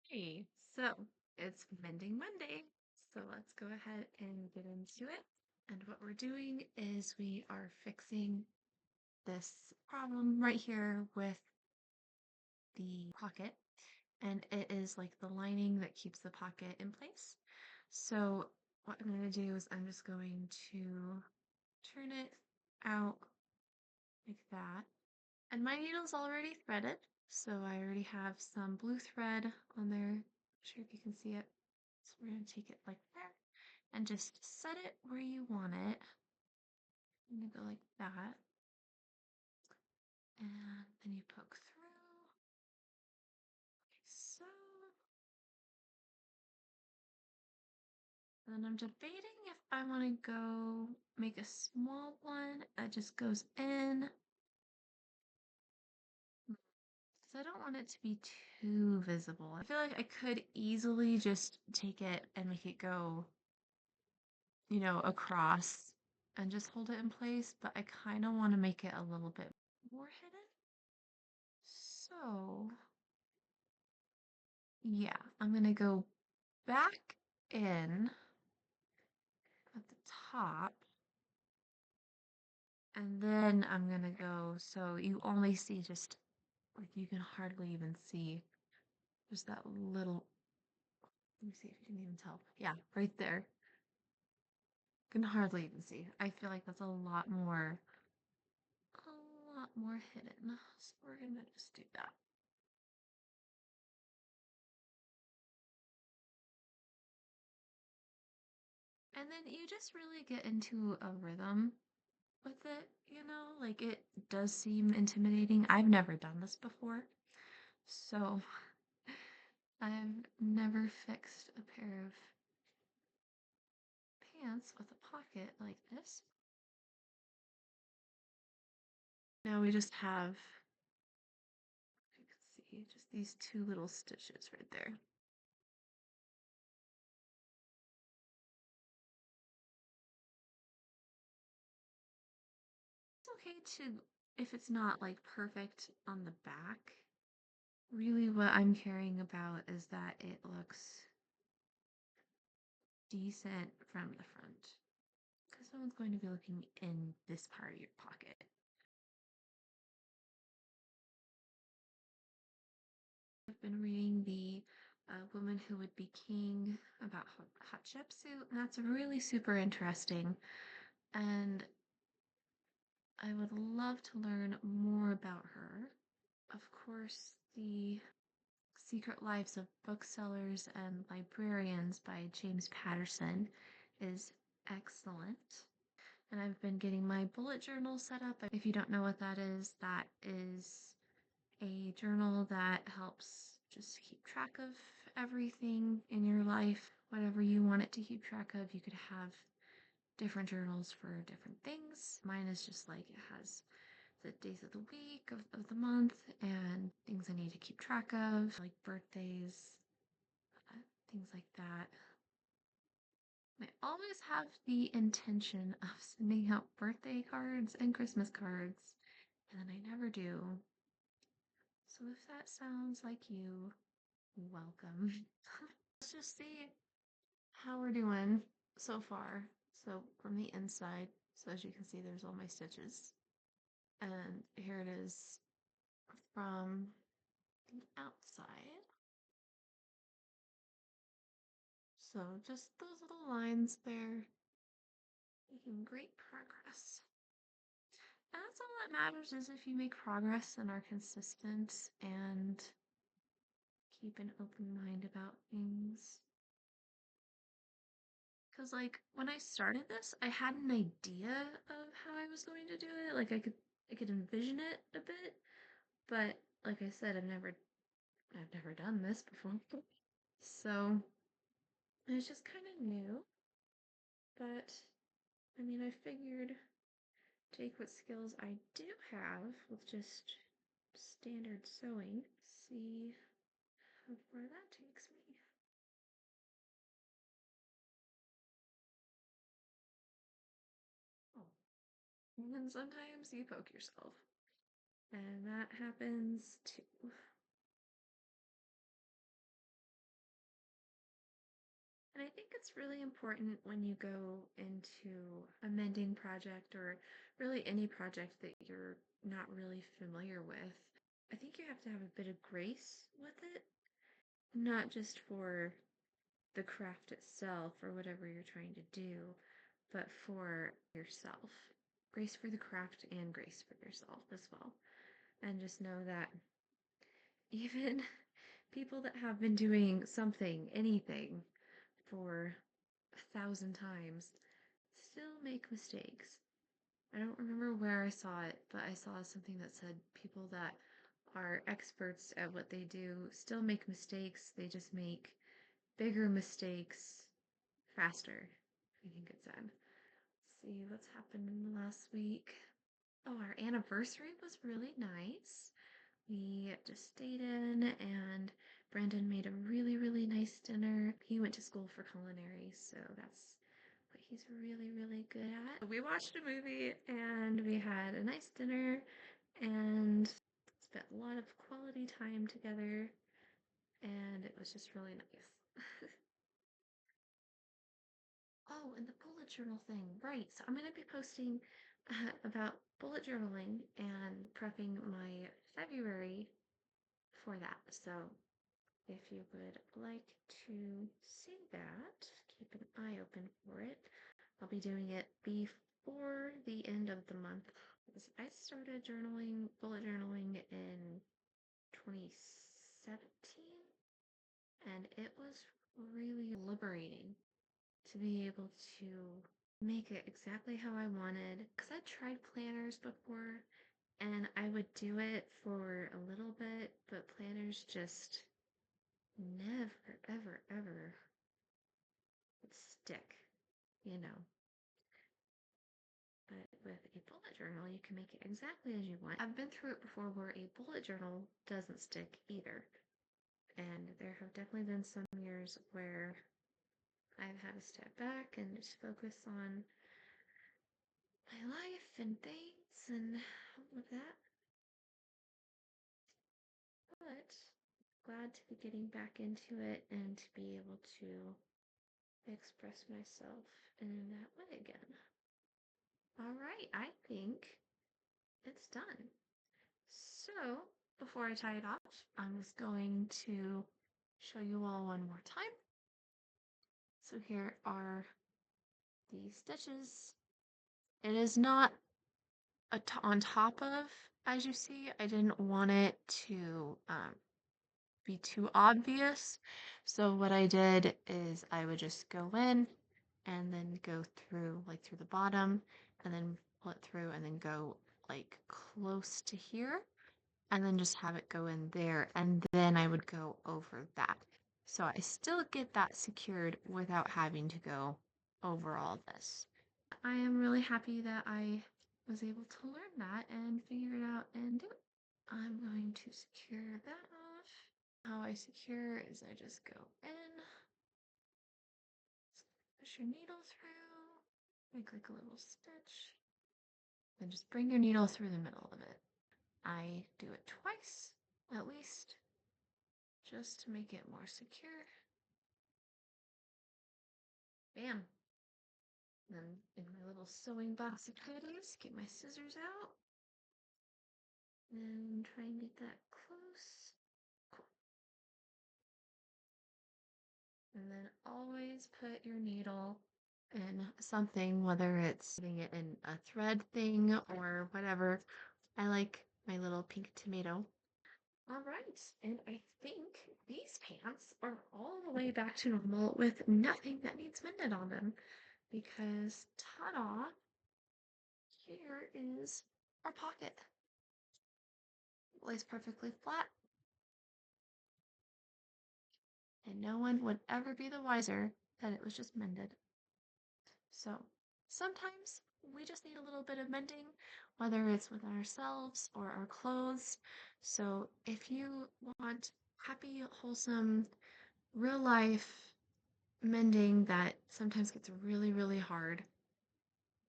Hey, so it's Mending Monday. So let's go ahead and get into it. And what we're doing is we are fixing this problem right here with the pocket. And it is like the lining that keeps the pocket in place. So what I'm going to do is I'm just going to turn it out like that. And my needle's already threaded. So I already have some blue thread on there. Not sure if you can see it. So we're going to take it like that and just set it where you want it. I'm going to go like that. And then you poke through. Like so. And then I'm debating if I want to go make a small one that just goes in. Because I don't want it to be too visible. I feel like I could easily just take it and make it go, across and just hold it in place, but I kind of want to make it a little bit more hidden. So, yeah, I'm going to go back in at the top, and then I'm going to go so you only see just like you can hardly even see just that little. Let me see if you can even tell. Yeah, right there. You can hardly even see. I feel like that's a lot more hidden. So we're going to just do that. And then you just really get into a rhythm with it, like it does seem intimidating. I've never done this before, so I've never fixed a pair of pants with a pocket like this. Now we just have, you can see, just these two little stitches right there. It's okay to, if it's not like perfect on the back. Really what I'm caring about is that it looks decent from the front. Because no one's going to be looking in this part of your pocket. I've been reading the Woman Who Would Be King about Hatshepsut, and that's really super interesting. And I would love to learn more about her. Of course, the Secret Lives of Booksellers and Librarians by James Patterson is excellent. And I've been getting my bullet journal set up. If you don't know what that is a journal that helps just keep track of everything in your life, whatever you want it to keep track of. You could have different journals for different things. Mine is just like it has the days of the week, of the month, and things I need to keep track of, like birthdays, things like that. I always have the intention of sending out birthday cards and Christmas cards, and then I never do. So if that sounds like you, welcome. Let's just see how we're doing so far. So from the inside, so as you can see, there's all my stitches. And here it is from the outside. So just those little lines there, making great progress. And that's all that matters is if you make progress and are consistent and keep an open mind about things. Because, like, when I started this, I had an idea of how I was going to do it. Like, I could envision it a bit, but like I said, I've never done this before. So, it's just kind of new. But, I mean, I figured take what skills I do have with just standard sewing, see how far that takes me. Oh. And then sometimes you poke yourself. And that happens too. And I think it's really important when you go into a mending project or really any project that you're not really familiar with. I think you have to have a bit of grace with it, not just for the craft itself or whatever you're trying to do, but for yourself. Grace for the craft and grace for yourself as well. And just know that even people that have been doing something, anything, for 1,000 times still make mistakes. I don't remember where I saw it, but I saw something that said people that are experts at what they do still make mistakes. They just make bigger mistakes faster, I think it said. Let's see what's happened in the last week. Oh, our anniversary was really nice. We just stayed in, and Brandon made a really, really nice dinner. He went to school for culinary, so that's what he's really, really good at. We watched a movie, and we had a nice dinner, and spent a lot of quality time together, and it was just really nice. Oh, and the bullet journal thing, right. So I'm going to be posting about bullet journaling and prepping my February for that. So if you would like to see that, keep an eye open for it. I'll be doing it before the end of the month. I started journaling, bullet journaling in 2017, and it was really liberating to be able to make it exactly how I wanted. Because I tried planners before, and I would do it for a little bit, but planners just never, ever, ever would stick, you know. But with a bullet journal, you can make it exactly as you want. I've been through it before where a bullet journal doesn't stick either. And there have definitely been some years where I've had to step back and just focus on my life and things and all of that. But glad to be getting back into it and to be able to express myself in that way again. All right, I think it's done. So before I tie it off, I'm just going to show you all one more time. So here are the stitches. It is not on top of, as you see. I didn't want it to be too obvious. So what I did is I would just go in and then go through like through the bottom and then pull it through and then go like close to here and then just have it go in there, and then I would go over that. So I still get that secured without having to go over all this. I am really happy that I was able to learn that and figure it out and do it. I'm going to secure that off. How I secure is I just go in, push your needle through, make like a little stitch, then just bring your needle through the middle of it. I do it twice, at least, just to make it more secure. Bam! Then in my little sewing box of goodies, get my scissors out, and try and get that close. Cool. And then always put your needle in something, whether it's putting it in a thread thing or whatever. I like my little pink tomato. All right, and I think these pants are all the way back to normal with nothing that needs mended on them because, ta-da, here is our pocket. It lays perfectly flat, and no one would ever be the wiser that it was just mended. So sometimes we just need a little bit of mending, whether it's with ourselves or our clothes. So if you want happy, wholesome, real life mending that sometimes gets really, really hard,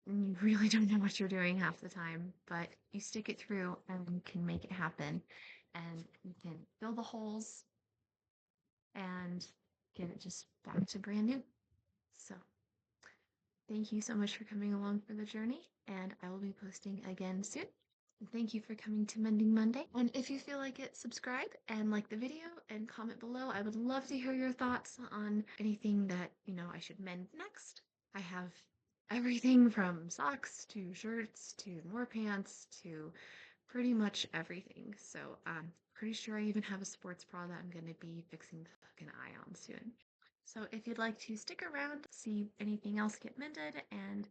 and you really don't know what you're doing half the time, but you stick it through and you can make it happen. And you can fill the holes and get it just back to brand new. So thank you so much for coming along for the journey, and I will be posting again soon. Thank you for coming to Mending Monday. And if you feel like it, subscribe and like the video and comment below. I would love to hear your thoughts on anything that, I should mend next. I have everything from socks to shirts to more pants to pretty much everything. So I'm pretty sure I even have a sports bra that I'm going to be fixing the fucking eye on soon. So if you'd like to stick around, see anything else get mended and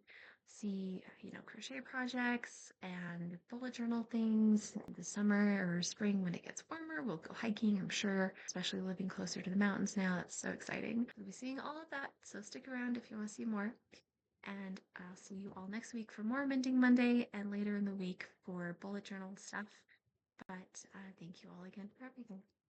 see, crochet projects and bullet journal things in the summer or spring when it gets warmer, we'll go hiking, I'm sure, especially living closer to the mountains now. That's so exciting. We'll be seeing all of that. So stick around if you want to see more. And I'll see you all next week for more Mending Monday and later in the week for bullet journal stuff. But thank you all again for everything.